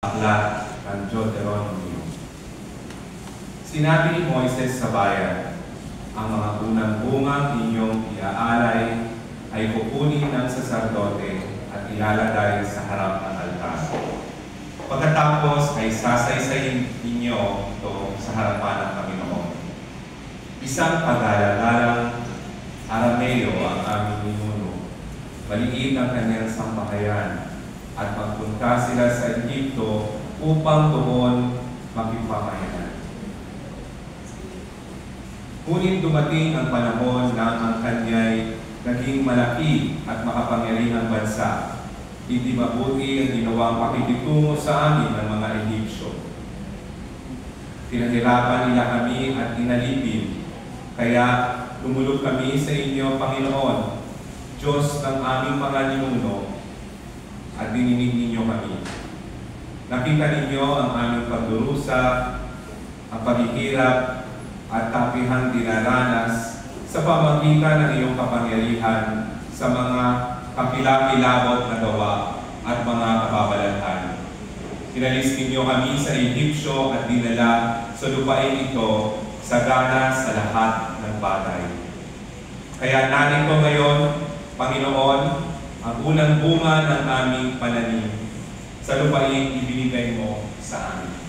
Aklat ng Deuteronomy. Sinabi ni Moises sa bayan, ang mga unang bungang inyong iaalay ay kukunin ng saserdote at ilalagay sa harap ng altar. Pagkatapos ay sasaysayin ninyo ito sa harapan ng Panginoon. Isang pag-alalalang Arameo ang aming ninuno. Maliit ang kanyang sambahayan at magpunta sila sa Egypto upang doon makipamayanan. Ngunit dumating ang panahon na ang kanya'y naging malaki at makapangyarihang bansa. Hindi mabuti ang ginawang pakikitungo sa amin ng mga Egyptyo. Pinahirapan nila kami at inalipin, kaya lumulog kami sa inyo, Panginoon, Diyos ng aming mga ninuno, at dininig ninyo kami. Nakita ninyo ang aming pagdurusa, ang paghihirap, at kapihang dinaranas sa pamamagitan ng iyong kapangyarihan sa mga kapilapilabot na gawa at mga kababalaghan. Inalis ninyo kami sa Egyptyo at dinala sa lupain ito sagana sa lahat ng bagay. Kaya narito ngayon, Panginoon, ang unang bunga ng aming pananim sa lupain ibinigay mo sa amin.